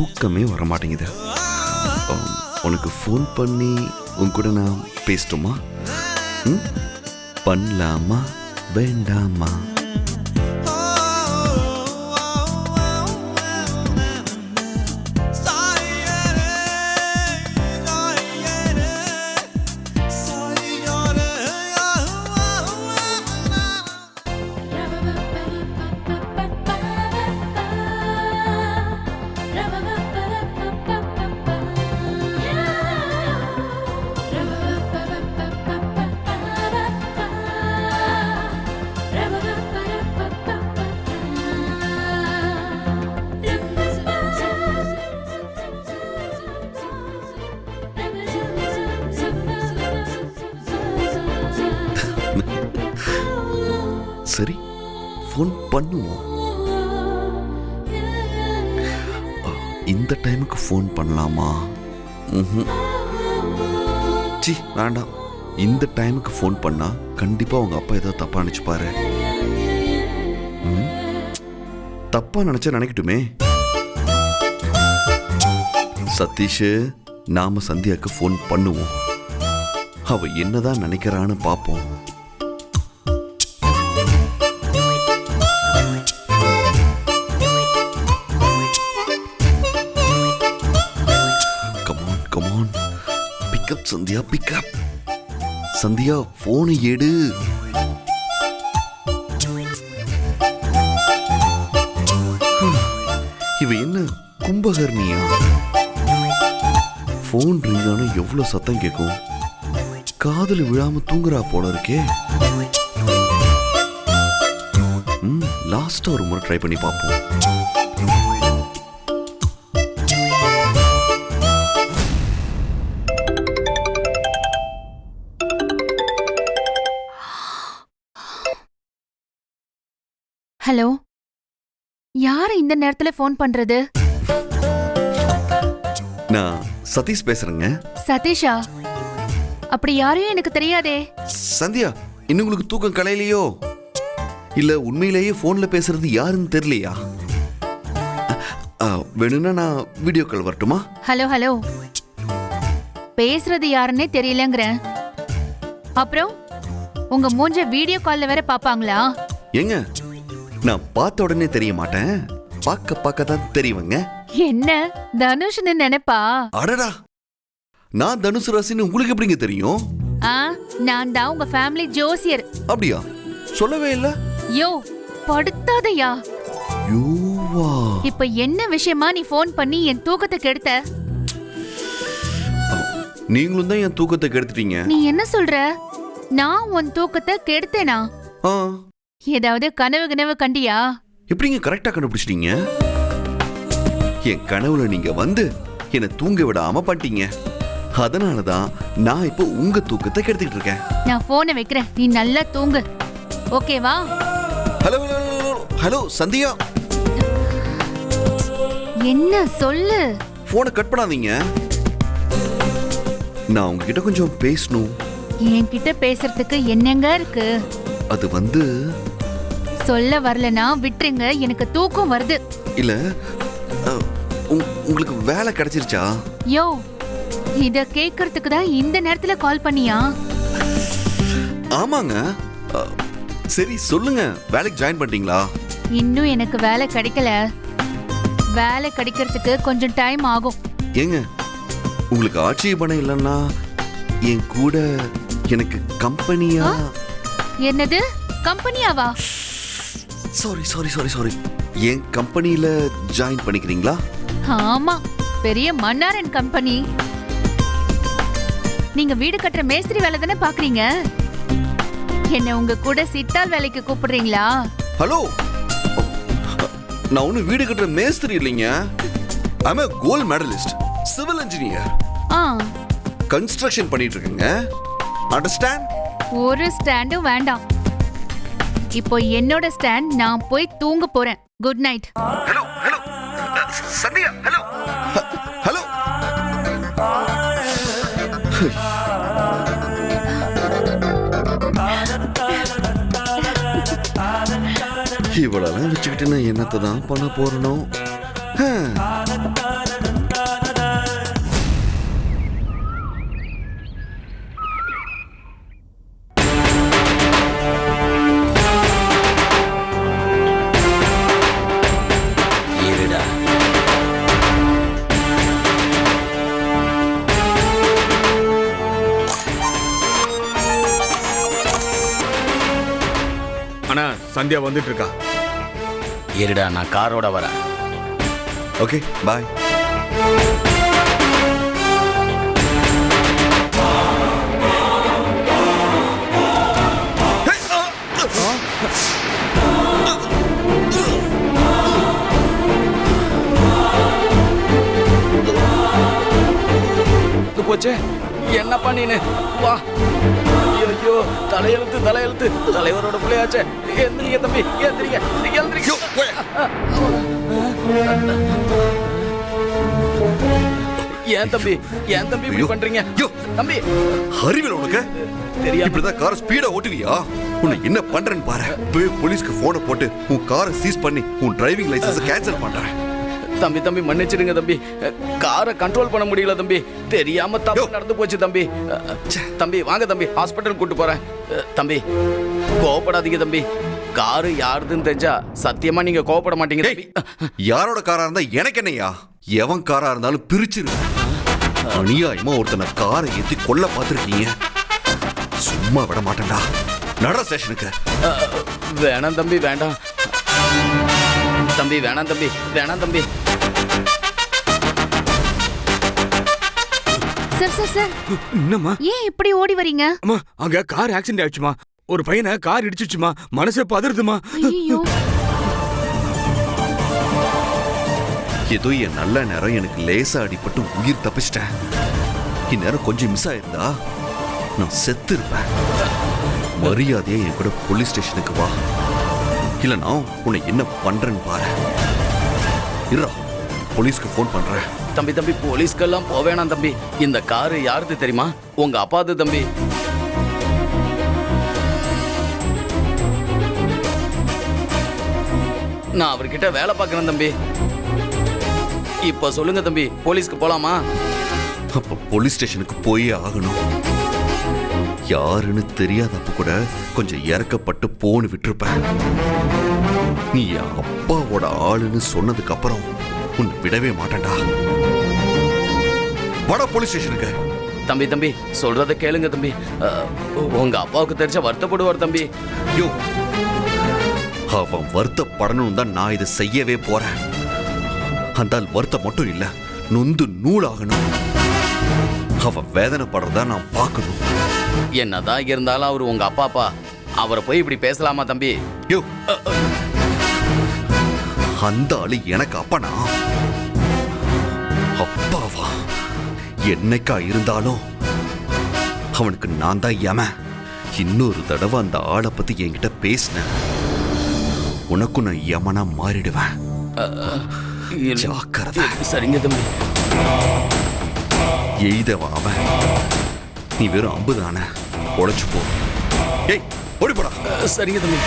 தூக்கமே வர மாட்டேங்குது. உனக்கு ஃபோன் பண்ணி உன் கூட நான் பேசட்டுமா? பண்ணலாமா வேண்டாமா? சரி, ஃபோன் பண்ணுவோம். இந்த டைமுக்கு ஃபோன் பண்ணலாமா? சி வேண்டாம். இந்த டைமுக்கு ஃபோன் பண்ணா கண்டிப்பா உங்க அப்பா ஏதோ தப்பா நினைச்சுப்பாரு. தப்பா நினைச்சா நினைக்கட்டுமே. சதீஷ், நாம சந்தியாக்கு ஃபோன் பண்ணுவோம். அவ என்னதான் நினைக்கிறான்னு பாப்போம். சந்தியா, பிக்கப். சந்தியா, போனை எடு. இவ என்ன கும்பகர்ணியா? போன் ரிங்கான எவ்வளவு சத்தம் கேட்கும். காதுல விழாம தூங்குறா போல இருக்கே. லாஸ்டா ஒரு முறை ட்ரை பண்ணி பார்ப்போம். ஹலோ, யாரு இந்த நேரத்துல போன் பண்றது? நான் சதீஷ் பேசுறேங்க. சதீஷா? அப்படி யாரையும் எனக்கு தெரியாதே. சந்தியா, இன்னும் உங்களுக்கு தூக்கம் கலையிலையோ? இல்ல உண்மையிலேயே போன்ல பேசுறது யாருன்னு தெரியலையா? வேணும்னா நான் வீடியோ கால் வரட்டுமா? ஹலோ ஹலோ, பேசுறது யாருன்னே தெரியலங்கிறேன். அப்புறம் உங்க மூஞ்ச வீடியோ கால்ல வேற பாப்பாங்களா? ஏங்க, நான் பார்த்த உடனே தெரிய மாட்டேன். பார்க்க தான் தெரியுங்க. என்ன தனுஷ்னு நினைப்பா? அடடா, நான் தனுசு ராசின்னு உங்களுக்கு எப்படிங்க தெரியும்? நான் தான் உங்க ஃபேமிலி ஜோசியர். அப்படியா? சொல்லவே இல்ல. யோ படுத்தாதயா. யோவா, இப்ப என்ன விஷயமா நீ போன் பண்ணி என் தூக்கத்தை கெடுத்த? நீங்களும் தான் என் தூக்கத்தை கெடுத்துட்டீங்க. நீ என்ன சொல்ற? நான் உன் தூக்கத்தை கெடுத்தேனா? ஏதாவது கனவு கண்டியா? எப்படிங்க கரெக்டா கண்டுபிடிச்சிட்டீங்க? என் கனவுல நீங்க வந்து என்ன தூங்க விடாம பண்ணிட்டீங்க. அதனாலதான் நான் இப்போ உங்க தூக்கத்தை கெடுத்துக்கிட்டு இருக்கேன். நான் போனை வைக்கிறேன், நீ நல்லா தூங்கு. ஓகேவா? ஹலோ ஹலோ சந்தியா, என்ன சொல்லு? போனை கட் பண்ணாதீங்க. நான் உங்ககிட்ட கொஞ்சம் பேசணும். என்கிட்ட பேசுறதுக்கு என்னங்க இருக்கு? அது வந்து சொல்ல வரலனா விட்டுருங்க, எனக்கு தூக்கம் வருது. இல்ல, உங்களுக்கு வேலை கிடைச்சிருச்சா? யோ, இத கேக்குறதுக்கு தான் இந்த நேரத்துல கால் பண்ணியா? ஆமாங்க. சரி சொல்லுங்க, வேலைக்கு ஜாயின் பண்ணிட்டீங்களா? இன்னும் எனக்கு வேலை கிடைக்கல. வேலை கிடைக்கிறதுக்கு கொஞ்சம் டைம் ஆகும். ஏங்க, உங்களுக்கு ஆட்சேபணம் இல்லைன்னா என் கூட எனக்கு கம்பெனியா? என்னது கம்பெனியாவா? சாரி என் கம்பெனில ஜாயின் பண்ணிக்கிறீங்களா? ஆமா, பெரிய மன்னாரன் கம்பெனி. நீங்க வீடு கட்டுற மேஸ்திரி வேலை தானே பாக்குறீங்க? என்ன உங்க கூட சித்தால் வேலைக்கு கூப்பிடுறீங்களா? ஹலோ, நான் ஒன்னும் வீடு கட்டுற மேஸ்திரி இல்லைங்க. ஐ அம் a gold medalist, civil engineer. Construction பண்ணிட்டு இருக்கேங்க. அண்டர்ஸ்டாண்ட்? ஒரு ஸ்டாண்டும் வேண்டாம். இப்போ என்னோட ஸ்டாண்ட், நான் போய் தூங்க போறேன். Good night. Hello Sandhya, hello hello. இவ்வளவு வச்சுக்கிட்டு நான் என்னத்தை தான் பண்ண போறனோ? சந்தியா வந்துட்டு இருக்கா. இருடா, நான் காரோட வரேன். Okay bye. போச்சே, என்னப்பா நீனு? வா. ஐயோ, தலையெழுத்து தலையெழுத்து, தலைவரோட பிள்ளையாச்சே. எந்திரிங்க தம்பி, எந்திரிங்க, எந்திரிங்க. ஏன் தம்பி இப்படி பண்றீங்க? தம்பி, அறிவில் உனக்கு தெரியாது. இப்படிதான் காரை ஸ்பீடா ஓட்டுவியா? உன்னை என்ன பண்றேன்னு பாரு. போய் போலீஸ்க்கு போனை போட்டு உன் காரை சீஸ் பண்ணி உன் டிரைவிங் லைசன்ஸ் கேன்சல் பண்றேன். தம்பி மன்னிச்சிடுங்க தம்பி, காரை கண்ட்ரோல் பண்ண முடியல தம்பி, தெரியாம தப்பு நடந்து போச்சு தம்பி. தம்பி வாங்க தம்பி, ஹாஸ்பிட்டல் கூட்டு போறேன். தம்பி கோவப்படாதீங்க தம்பி, காரு யாருதுன்னு தெரிஞ்சா சத்தியமா நீங்க கோவப்பட மாட்டீங்க தம்பி. யாரோட காரா இருந்தா எனக்கு என்னையா? எவன் காரா இருந்தாலும் பிரிச்சிரு. அநியாயமா ஒருத்தனை காரை ஏத்தி கொல்ல பார்த்திருக்கீங்க. சும்மா விட மாட்டேன்டா. நட ஸ்டேஷனுக்கு. வேணாம் தம்பி, வேண்டாம் தம்பி, வேணாம் தம்பி, வேணாம் தம்பி. சார் என்னம்மா? ஏன் இப்படி ஓடி வரீங்க? அம்மா, அங்க கார் ஆக்சிடென்ட் ஆயிடுச்சுமா. ஒரு பையனை கார் இடிச்சிச்சுமா. மனசே பதறுதுமா. ஐயோ, ஏதோ என் நல்ல நேரம் எனக்கு லேசா அடிபட்டு உயிர் தப்பிச்சிட்டேன். இந்நேரம் கொஞ்சம் மிஸ் ஆயிருந்தா நான் செத்து இருப்பேன். மரியாதையா என் கூட போலீஸ் ஸ்டேஷனுக்கு வா, இல்லைன்னா உன்னை என்ன பண்றேன்னு பாரு. இருடா, போலீஸ்க்கு போன் பண்றேன். தம்பி போலீஸ்க்கெல்லாம் போவேணாம் தம்பி. இந்த காரு யாருது தெரியுமா? உங்க அப்பாது தம்பி. நான் அவர்கிட்ட வேலை பார்க்கறேன் தம்பி. இப்ப சொல்லுங்க தம்பி, போலீஸ்க்கு போலாமா? அப்ப போலீஸ் ஸ்டேஷனுக்கு போயே ஆகணும். யாருன்னு தெரியாதப்ப கூட கொஞ்சம் இறக்கப்பட்டு போன்னு விட்டுருப்பேன். நீ என் அப்பாவோட ஆளுன்னு சொன்னதுக்கு அப்புறம் உன்னை விடவே மாட்டேன்டா. வட போலீஸ் ஸ்டேஷனுக்கு. தம்பி சொல்றத கேளுங்க தம்பி. உங்க அப்பாவுக்கு தெரிஞ்ச வருத்தப்படுவார் தம்பி. யோ, அவன் வருத்தப்படணும் தான் நான் இதை செய்யவே போறேன். அந்த வருத்தம் மட்டும் இல்ல, நொந்து நூலாகணும். அவன் வேதனைப்படுறதா நான் பார்க்கணும். என்னதான் இருந்தாலும் அவர் உங்க அப்பாப்பா. அவரை போய் இப்படி பேசலாமா தம்பி? யோ, அந்த ஆளு எனக்கு அப்பனா? அப்பாவா? என்னைக்கா இருந்தாலும் அவனுக்கு நான் தான் யமன். இன்னொரு தடவை அந்த ஆளை பத்தி என்கிட்ட பேசின உனக்கும் நான் யமனா மாறிடுவேன். ஜாக்கிரதை. சரிங்க தம்பி. எய்தவன் அவன். நீ வெறும் 50 தானே, உழைச்சு போ. ஏய், ஓடி போடா. சரிங்க தம்பி.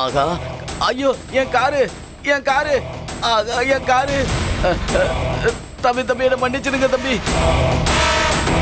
ஆகா, ஐயோ, என் காரு. ஆகா, என் காரு. தம்பி என்ன மன்னிச்சிடுங்க தம்பி.